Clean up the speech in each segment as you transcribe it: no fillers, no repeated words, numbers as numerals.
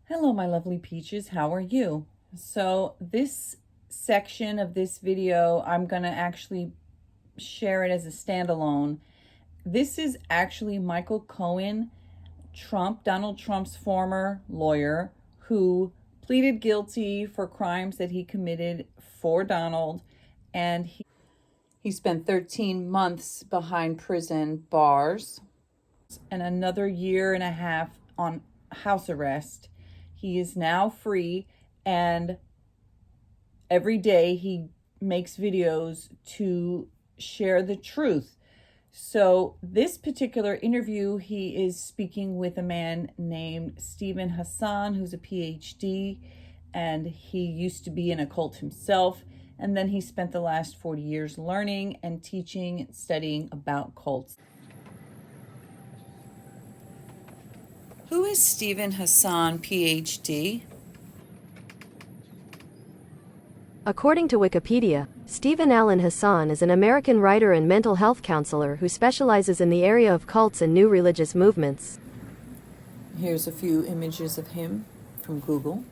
Hello, my lovely peaches. How are you? So this section of this video, I'm going to actually share it as a standalone. This is actually Michael Cohen, Donald Trump's former lawyer, who pleaded guilty for crimes that he committed for Donald, and he spent 13 months behind prison bars and another year and a half on house arrest. He is now free, and every day he makes videos to share the truth. So this particular interview, he is speaking with a man named Steven Hassan, who's a PhD, and he used to be an occult himself. And then he spent the last 40 years learning and teaching and studying about cults. Who is Steven Hassan, PhD? According to Wikipedia, Steven Allen Hassan is an American writer and mental health counselor who specializes in the area of cults and new religious movements. Here's a few images of him from Google.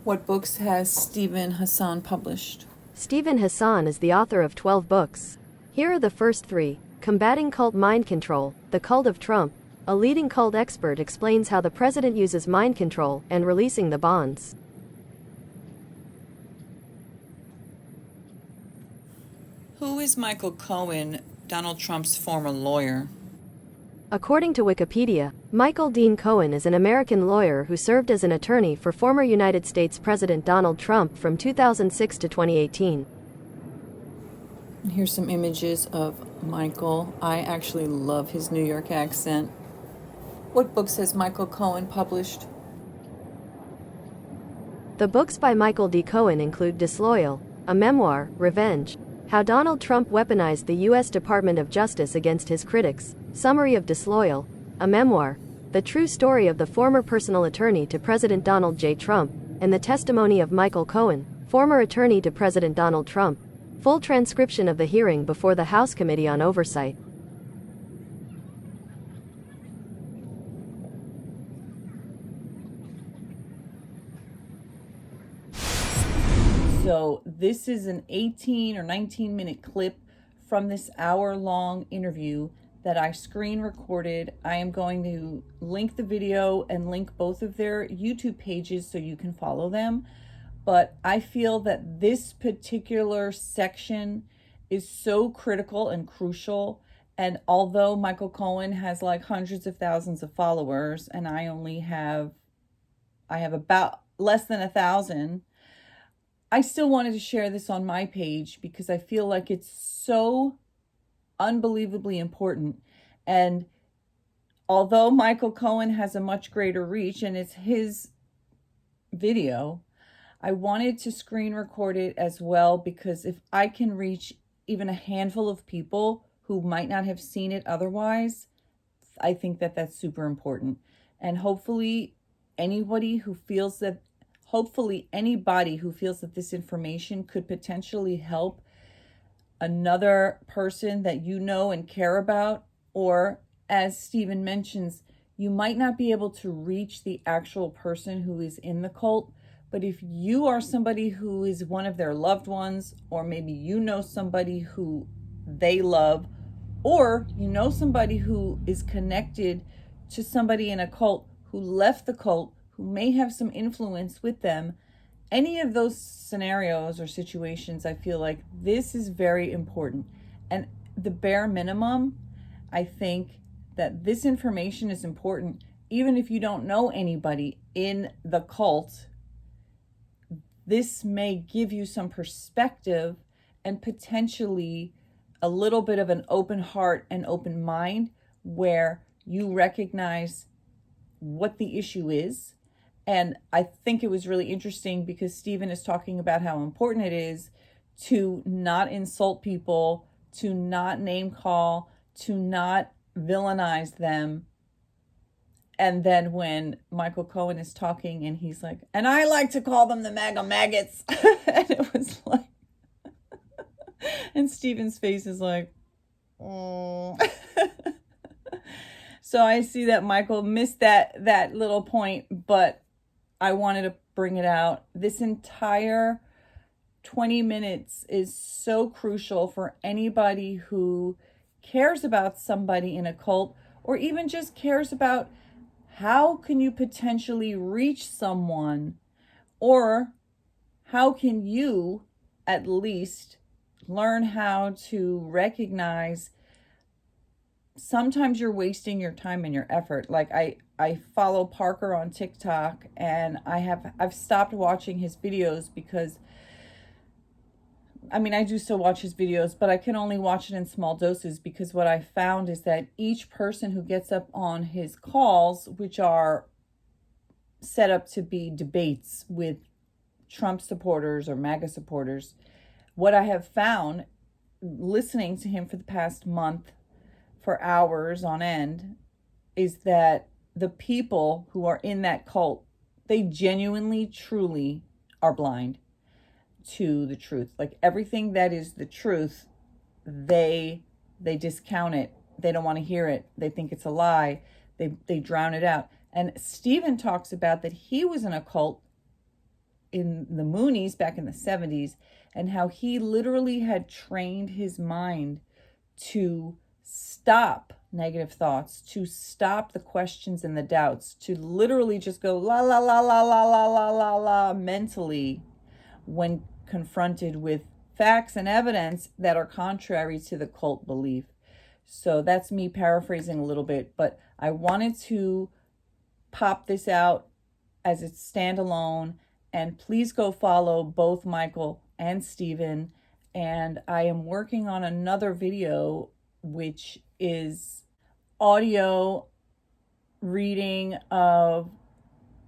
What books has Steven Hassan published? Steven Hassan is the author of 12 books. Here are the first 3. Combating Cult Mind Control, The Cult of Trump. A leading cult expert explains how the president uses mind control, and Releasing the Bonds. Who is Michael Cohen, Donald Trump's former lawyer? According to Wikipedia, Michael Dean Cohen is an American lawyer who served as an attorney for former United States President Donald Trump from 2006 to 2018. Here's some images of Michael. I actually love his New York accent. What books has Michael Cohen published? The books by Michael D. Cohen include Disloyal, a memoir, Revenge, How Donald Trump Weaponized the U.S. Department of Justice Against His Critics, Summary of Disloyal, a memoir, The True Story of the Former Personal Attorney to President Donald J. Trump, and The Testimony of Michael Cohen, former attorney to President Donald Trump. Full transcription of the hearing before the House Committee on Oversight. So this is an 18 or 19-minute clip from this hour-long interview that I screen recorded. I am going to link the video and link both of their YouTube pages so you can follow them. But I feel that this particular section is so critical and crucial. And although Michael Cohen has like hundreds of thousands of followers, and I have about less than 1,000, I still wanted to share this on my page because I feel like it's so unbelievably important. And although Michael Cohen has a much greater reach and it's his video, I wanted to screen record it as well, because if I can reach even a handful of people who might not have seen it otherwise, I think that that's super important. And hopefully anybody who feels that this information could potentially help another person that you know and care about, or as Steven mentions, you might not be able to reach the actual person who is in the cult, but if you are somebody who is one of their loved ones, or maybe you know somebody who they love, or you know somebody who is connected to somebody in a cult who left the cult, who may have some influence with them, any of those scenarios or situations, I feel like this is very important. And the bare minimum, I think that this information is important, even if you don't know anybody in the cult. This may give you some perspective and potentially a little bit of an open heart and open mind, where you recognize what the issue is. And I think it was really interesting because Steven is talking about how important it is to not insult people, to not name call, to not villainize them. And then when Michael Cohen is talking and he's like, and I like to call them the MAGA maggots. And it was like, and Steven's face is like, oh. So I see that Michael missed that little point, but I wanted to bring it out. This entire 20 minutes is so crucial for anybody who cares about somebody in a cult, or even just cares about how can you potentially reach someone, or how can you at least learn how to recognize sometimes you're wasting your time and your effort. Like I follow Parker on TikTok, and I've stopped watching his videos because I do still watch his videos, but I can only watch it in small doses, because what I found is that each person who gets up on his calls, which are set up to be debates with Trump supporters or MAGA supporters, what I have found listening to him for the past month for hours on end is that the people who are in that cult, they genuinely, truly are blind to the truth. Like everything that is the truth, they discount it. They don't want to hear it. They think it's a lie. They drown it out. And Steven talks about that he was in a cult in the Moonies back in the 70s, and how he literally had trained his mind to stop negative thoughts, to stop the questions and the doubts, to literally just go la la la la la la la la la mentally when confronted with facts and evidence that are contrary to the cult belief. So that's me paraphrasing a little bit, but I wanted to pop this out as it's standalone. And please go follow both Michael and Steven. And I am working on another video, which is audio reading of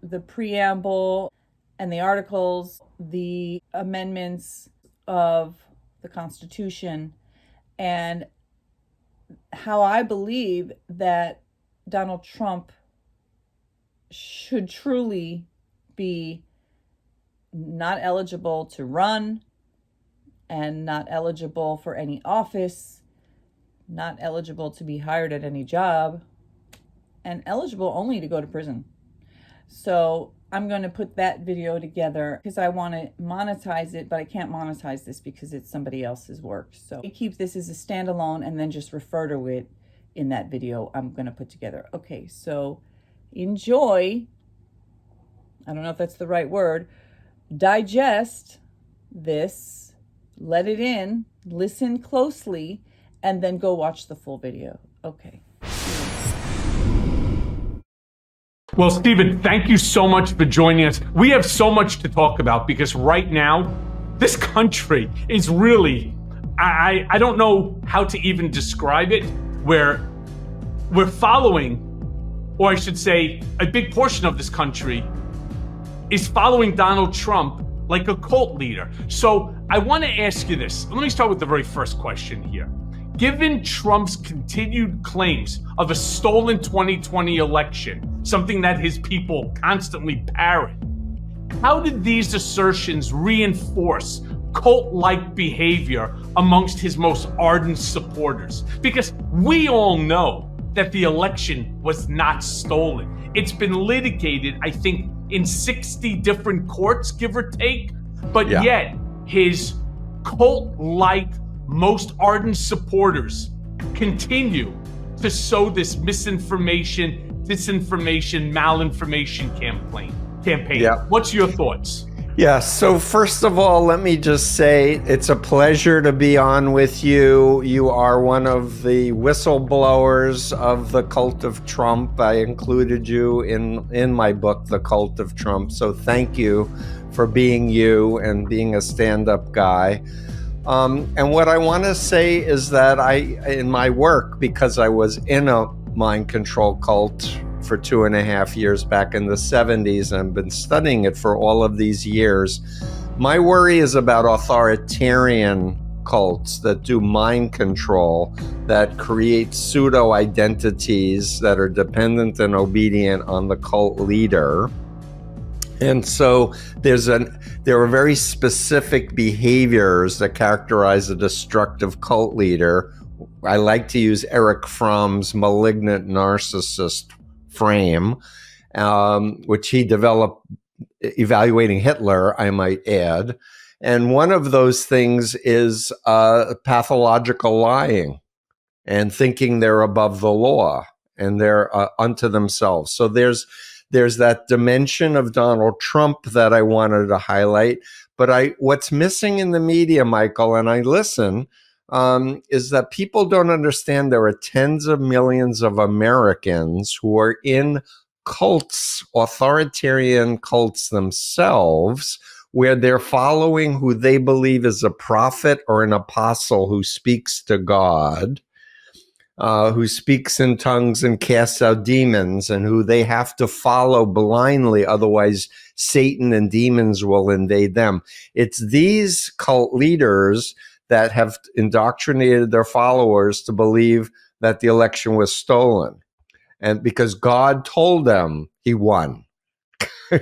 the preamble and the articles, the amendments of the Constitution, and how I believe that Donald Trump should truly be not eligible to run, and not eligible for any office, not eligible to be hired at any job, and eligible only to go to prison. So I'm going to put that video together because I want to monetize it, but I can't monetize this because it's somebody else's work. So I keep this as a standalone and then just refer to it in that video I'm going to put together. Okay, so enjoy. I don't know if that's the right word. Digest this, let it in, listen closely, and then go watch the full video. Okay. Well, Steven, thank you so much for joining us. We have so much to talk about because right now, this country is really, I don't know how to even describe it, where we're following, or I should say, a big portion of this country is following Donald Trump like a cult leader. So I want to ask you this. Let me start with the very first question here. Given Trump's continued claims of a stolen 2020 election, something that his people constantly parrot, how did these assertions reinforce cult-like behavior amongst his most ardent supporters? Because we all know that the election was not stolen. It's been litigated, I think, in 60 different courts, give or take, but yet his cult-like most ardent supporters continue to sow this misinformation, disinformation, malinformation campaign. Yeah. What's your thoughts? Yeah, so first of all, let me just say it's a pleasure to be on with you. You are one of the whistleblowers of the cult of Trump. I included you in my book, The Cult of Trump. So thank you for being you and being a stand-up guy. And what I want to say is that in my work, because I was in a mind control cult for 2.5 years back in the 70s and I've been studying it for all of these years, my worry is about authoritarian cults that do mind control, that create pseudo identities that are dependent and obedient on the cult leader. And so there are very specific behaviors that characterize a destructive cult leader. I like to use Eric Fromm's malignant narcissist frame, which he developed evaluating Hitler, I might add. And one of those things is pathological lying and thinking they're above the law and they're unto themselves. So there's that dimension of Donald Trump that I wanted to highlight. But what's missing in the media, Michael, and I listen, is that people don't understand there are tens of millions of Americans who are in cults, authoritarian cults themselves, where they're following who they believe is a prophet or an apostle who speaks to God, who speaks in tongues and casts out demons, and who they have to follow blindly, otherwise Satan and demons will invade them. It's these cult leaders that have indoctrinated their followers to believe that the election was stolen. And because God told them he won,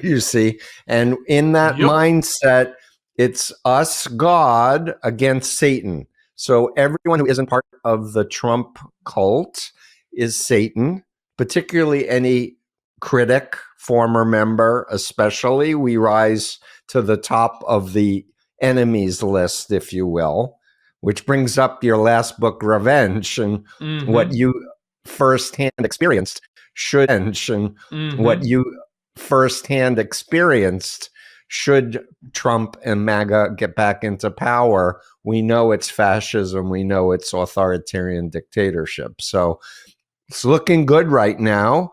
you see, and in that mindset, it's us, God, against Satan. So everyone who isn't part of the Trump cult is Satan, particularly any critic, former member, especially. We rise to the top of the enemies list, if you will, which brings up your last book, Revenge, and what you firsthand experienced should should Trump and MAGA get back into power. We know it's fascism. We know it's authoritarian dictatorship. So it's looking good right now,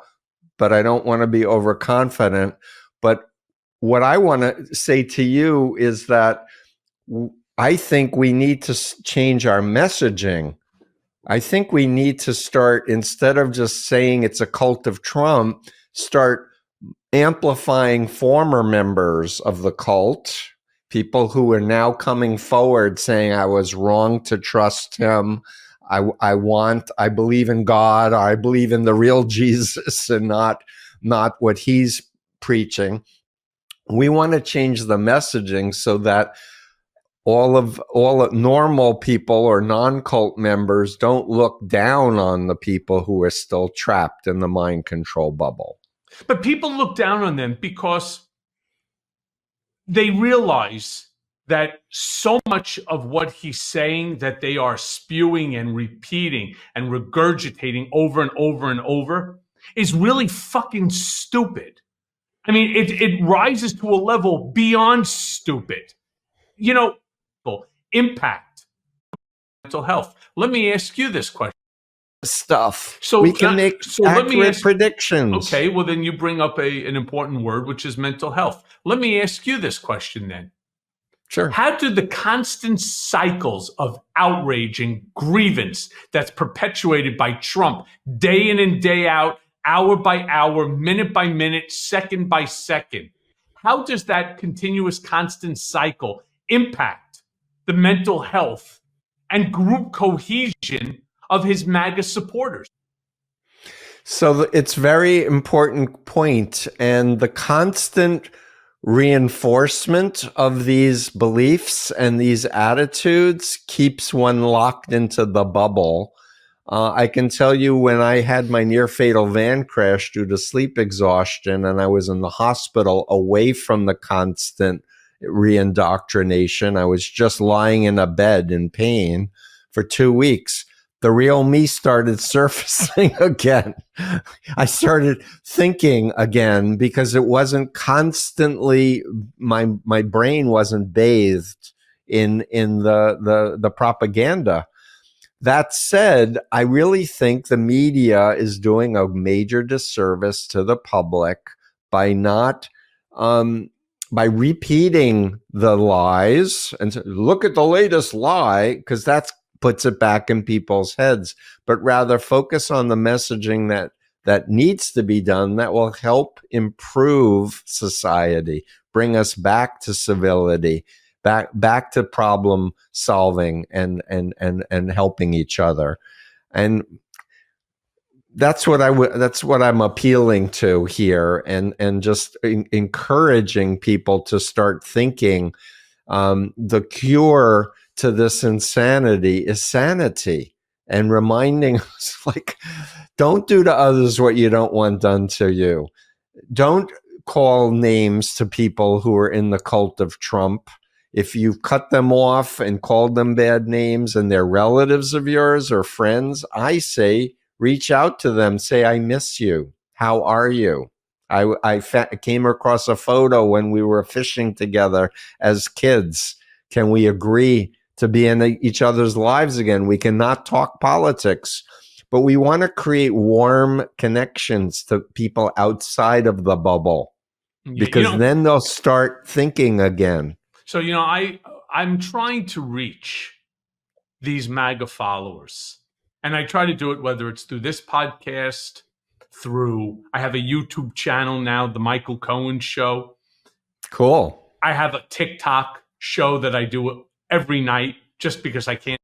but I don't want to be overconfident. But what I want to say to you is that I think we need to change our messaging. I think we need to start, instead of just saying it's a cult of Trump, start amplifying former members of the cult, people who are now coming forward saying, I was wrong to trust him. I believe in God, or I believe in the real Jesus and not what he's preaching. We want to change the messaging so that all normal people or non-cult members don't look down on the people who are still trapped in the mind control bubble. But people look down on them because they realize that so much of what he's saying that they are spewing and repeating and regurgitating over and over and over is really fucking stupid. I mean, it rises to a level beyond stupid. You know, impact mental health. Let me ask you this question. So we can make accurate predictions. Okay, well then you bring up an important word, which is mental health. Let me ask you this question then. Sure. How do the constant cycles of outrage and grievance that's perpetuated by Trump day in and day out, hour by hour, minute by minute, second by second, how does that continuous constant cycle impact the mental health and group cohesion of his MAGA supporters? So it's very important point, and the constant reinforcement of these beliefs and these attitudes keeps one locked into the bubble. I can tell you, when I had my near fatal van crash due to sleep exhaustion and I was in the hospital away from the constant reindoctrination, I was just lying in a bed in pain for 2 weeks. The real me started surfacing again. I started thinking again because it wasn't constantly, my brain wasn't bathed in the propaganda. That said, I really think the media is doing a major disservice to the public by not by repeating the lies and look at the latest lie, because that's puts it back in people's heads, but rather focus on the messaging that needs to be done that will help improve society, bring us back to civility, back to problem solving and helping each other. And that's what I'm appealing to here, and just encouraging people to start thinking the cure to this insanity is sanity. and reminding us, like, don't do to others what you don't want done to you. Don't call names to people who are in the cult of Trump. If you've cut them off and called them bad names and they're relatives of yours or friends, I say, reach out to them. Say, I miss you. How are you? I came across a photo when we were fishing together as kids. Can we agree to be in each other's lives again? We cannot talk politics, but we want to create warm connections to people outside of the bubble, because then they'll start thinking again. So, I'm trying to reach these MAGA followers, and I try to do it whether it's through this podcast, I have a YouTube channel now, the Michael Cohen Show. Cool. I have a TikTok show that I do every night just because I can't.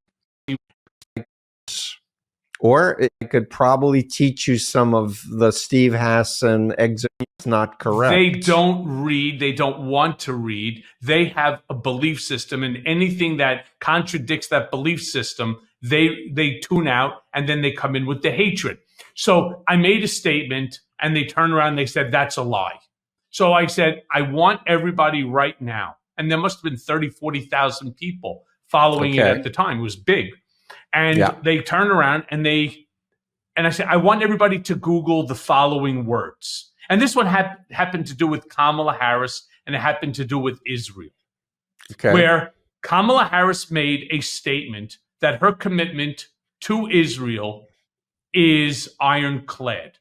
Or it could probably teach you some of the Steve Hassan exit. It's not correct. They don't read. They don't want to read. They have a belief system, and anything that contradicts that belief system, they tune out, and then they come in with the hatred. So I made a statement, and they turned around and they said, that's a lie. So I said, I want everybody right now. And there must have been 30, 40,000 people following it at the time. It was big. And they turned around and I said, I want everybody to Google the following words. And this one happened to do with Kamala Harris, and it happened to do with Israel. Where Kamala Harris made a statement that her commitment to Israel is ironclad.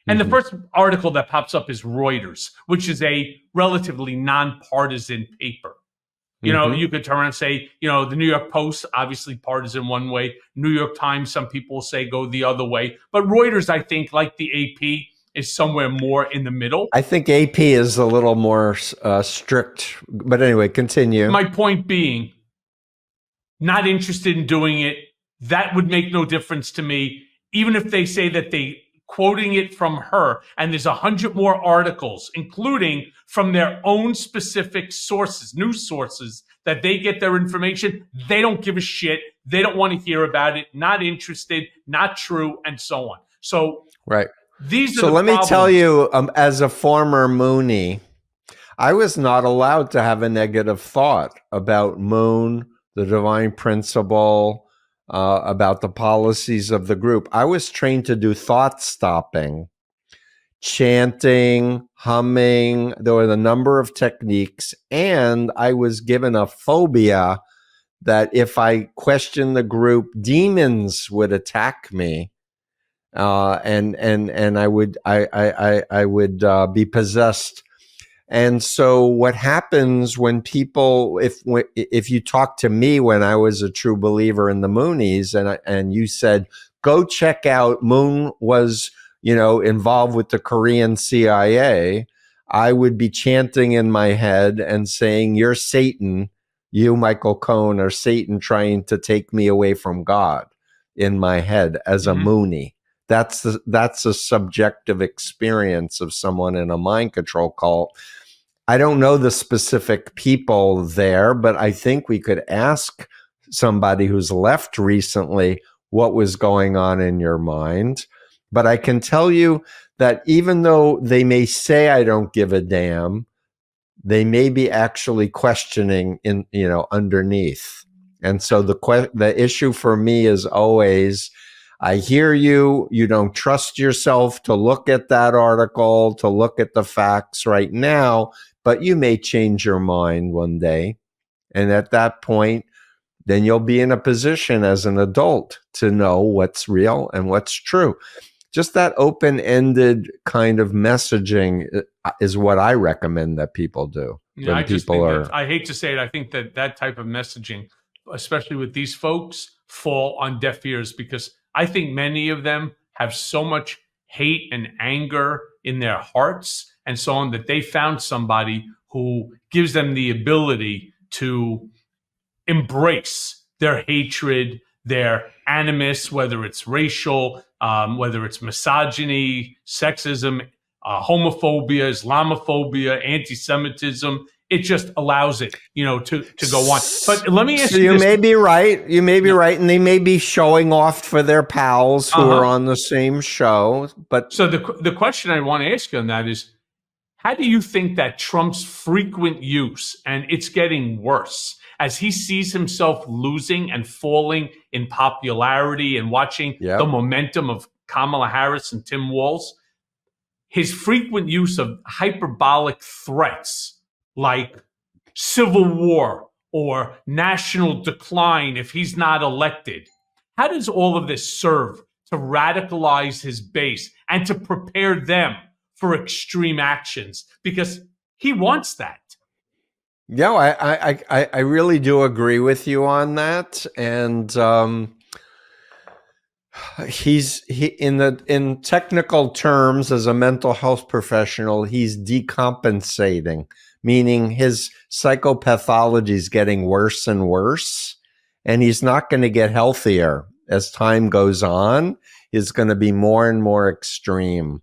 And the first article that pops up is Reuters, which is a relatively nonpartisan paper. You could turn around and say, the New York Post, obviously partisan one way. New York Times, some people say go the other way. But Reuters, I think, like the AP, is somewhere more in the middle. I think AP is a little more strict. But anyway, continue. My point being, not interested in doing it. That would make no difference to me. Even if they say that they quoting it from her, and there's 100 more articles, including from their own specific sources, news sources, that they get their information. They don't give a shit. They don't want to hear about it. Not interested, not true, and so on. So, these are the let problems. Me tell you, as a former Moonie, I was not allowed to have a negative thought about Moon, the divine principle, about the policies of the group. I was trained to do thought stopping, chanting, humming. There were a number of techniques, and I was given a phobia that if I questioned the group, demons would attack me, and I would be possessed. And so what happens when people, if you talk to me when I was a true believer in the Moonies, and you said, go check out, Moon was, involved with the Korean CIA, I would be chanting in my head and saying, you're Satan, you, Michael Cohen, are Satan trying to take me away from God, in my head as a Moonie. That's a subjective experience of someone in a mind control cult. I don't know the specific people there, but I think we could ask somebody who's left recently what was going on in your mind. But I can tell you that even though they may say I don't give a damn, they may be actually questioning underneath. And so the issue for me is always, I hear you. You don't trust yourself to look at that article, to look at the facts right now, but you may change your mind one day. And at that point, then you'll be in a position as an adult to know what's real and what's true. Just that open-ended kind of messaging is what I recommend that people do. Yeah, I hate to say it. I think that type of messaging, especially with these folks, fall on deaf ears, because I think many of them have so much hate and anger in their hearts and so on, that they found somebody who gives them the ability to embrace their hatred, their animus, whether it's racial, whether it's misogyny, sexism, homophobia, Islamophobia, anti-Semitism. it just allows it, to go on. But let me ask So you you this. may be right. You may be right, and they may be showing off for their pals who are on the same show. But So the question I want to ask you on that is, how do you think that Trump's frequent use, and it's getting worse, as he sees himself losing and falling in popularity and watching the momentum of Kamala Harris and Tim Walz, his frequent use of hyperbolic threats like civil war or national decline if he's not elected, how does all of this serve to radicalize his base and to prepare them for extreme actions? Because he wants that. Yeah, I really do agree with you on that, and in technical terms, as a mental health professional, he's decompensating, meaning his psychopathology is getting worse and worse, and he's not going to get healthier as time goes on. It's going to be more and more extreme.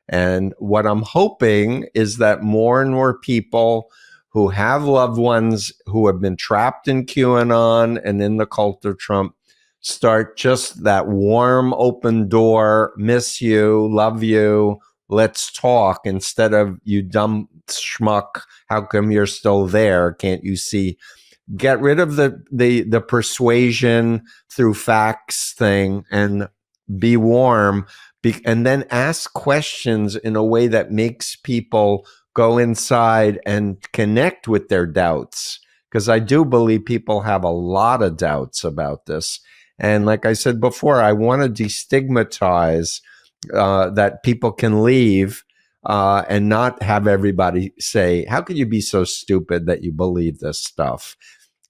And what I'm hoping is that more and more people who have loved ones who have been trapped in QAnon and in the cult of Trump start just that warm, open door, miss you, love you, let's talk, instead of you dumb schmuck, how come you're still there? Can't you see? Get rid of the persuasion through facts thing and be warm. And then ask questions in a way that makes people go inside and connect with their doubts. Because I do believe people have a lot of doubts about this. And like I said before, I want to destigmatize that people can leave and not have everybody say, how could you be so stupid that you believe this stuff?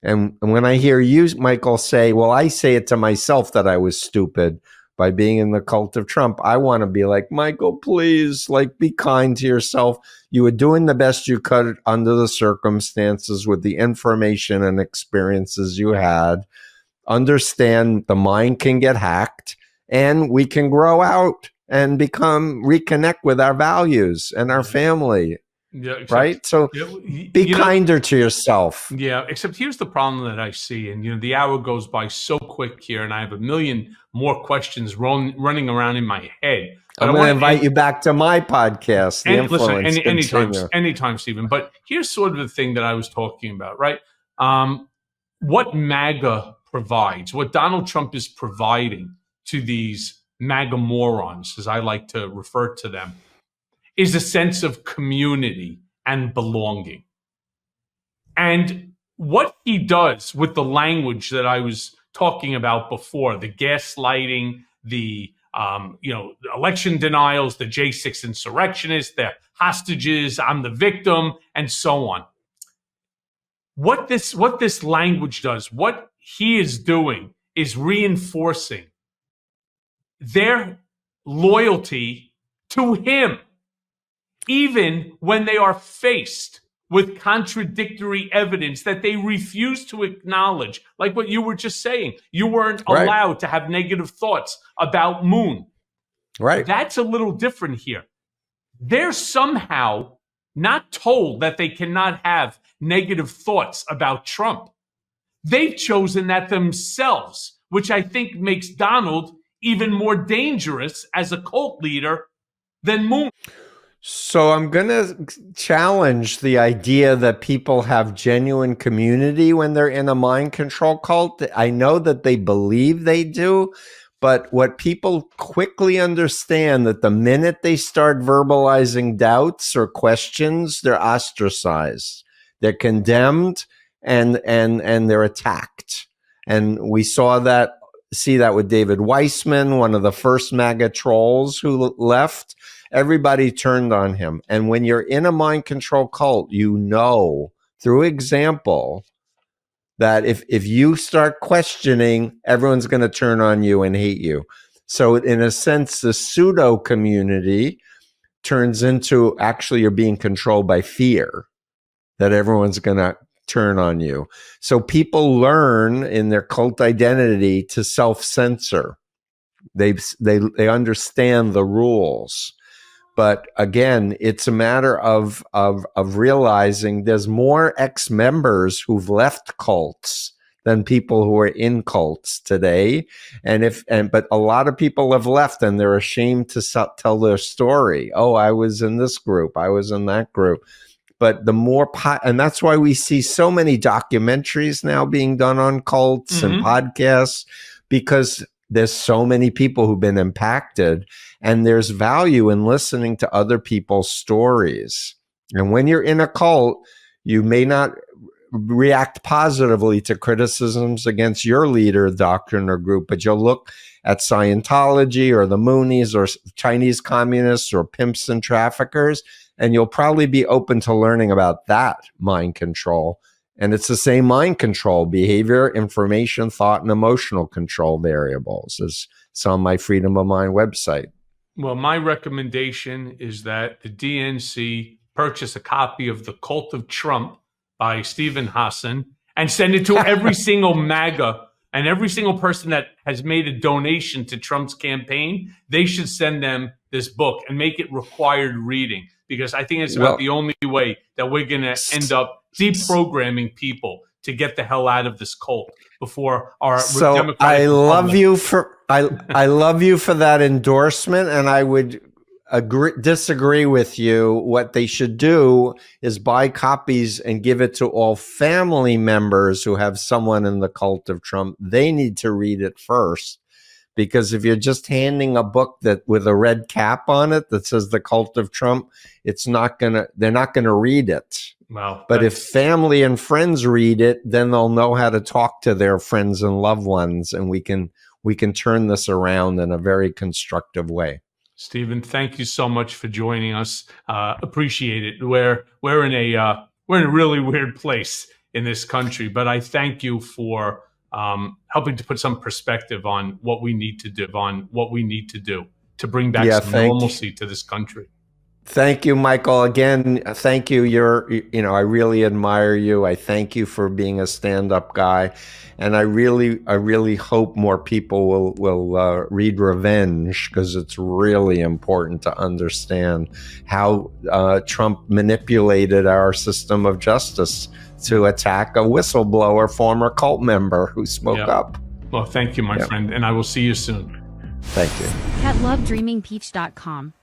And when I hear you, Michael, say, well, I say it to myself that I was stupid by being in the cult of Trump, I want to be like, Michael, please, be kind to yourself. You were doing the best you could under the circumstances with the information and experiences you had. Understand the mind can get hacked and we can grow out and reconnect with our values and our family. Yeah, right? So be kinder to yourself. Yeah, except here's the problem that I see. And, the hour goes by so quick here, and I have a million more questions running around in my head. But I'm going to invite you back to my podcast, The Influence. Anytime, Stephen. But here's sort of the thing that I was talking about, right? What MAGA provides, what Donald Trump is providing to these MAGA morons, as I like to refer to them, is a sense of community and belonging. And what he does with the language that I was talking about before, the gaslighting, the election denials, the J6 insurrectionists, the hostages, I'm the victim, and so on. What this language does, what he is doing, is reinforcing their loyalty to him, even when they are faced with contradictory evidence that they refuse to acknowledge. Like what you were just saying, you weren't allowed to have negative thoughts about Moon. Right. That's a little different here. They're somehow not told that they cannot have negative thoughts about Trump. They've chosen that themselves, which I think makes Donald even more dangerous as a cult leader than Moon. So I'm going to challenge the idea that people have genuine community when they're in a mind control cult. I know that they believe they do, but what people quickly understand that the minute they start verbalizing doubts or questions, they're ostracized, they're condemned, and they're attacked. And we see that with David Weissman, one of the first MAGA trolls who left. Everybody turned on him. And when you're in a mind control cult, through example that if you start questioning, everyone's going to turn on you and hate you. So in a sense, the pseudo community turns into actually you're being controlled by fear that everyone's going to turn on you. So people learn in their cult identity to self-censor. They understand the rules. But again, it's a matter of realizing there's more ex-members who've left cults than people who are in cults today. But a lot of people have left and they're ashamed to tell their story. Oh, I was in this group. I was in that group. But the more, and that's why we see so many documentaries now being done on cults and podcasts, because there's so many people who've been impacted, and there's value in listening to other people's stories. And when you're in a cult, you may not react positively to criticisms against your leader, doctrine, or group, but you'll look at Scientology or the Moonies or Chinese communists or pimps and traffickers, and you'll probably be open to learning about that mind control. And it's the same mind control: behavior, information, thought, and emotional control variables. It's on my Freedom of Mind website. Well, my recommendation is that the DNC purchase a copy of The Cult of Trump by Steven Hassan and send it to every single MAGA and every single person that has made a donation to Trump's campaign. They should send them this book and make it required reading, because I think it's about the only way that we're going to end up deprogramming people to get the hell out of this cult before our Democratic I love Republic. you for I love you for that endorsement, and I would disagree with you. What they should do is buy copies and give it to all family members who have someone in the cult of Trump. They need to read it first, because if you're just handing a book that with a red cap on it that says the cult of Trump, they're not gonna read it. Wow. But if family and friends read it, then they'll know how to talk to their friends and loved ones, and we can turn this around in a very constructive way. Stephen, thank you so much for joining us. Appreciate it. We're in a really weird place in this country, but I thank you for helping to put some perspective on what we need to do to bring back some normalcy to this country. Thank you, Michael. Again, thank you. I really admire you. I thank you for being a stand-up guy. And I really hope more people will read Revenge, because it's really important to understand how Trump manipulated our system of justice to attack a whistleblower, former cult member who spoke up. Well, thank you, my friend, and I will see you soon. Thank you. At lovedreamingpeach.com.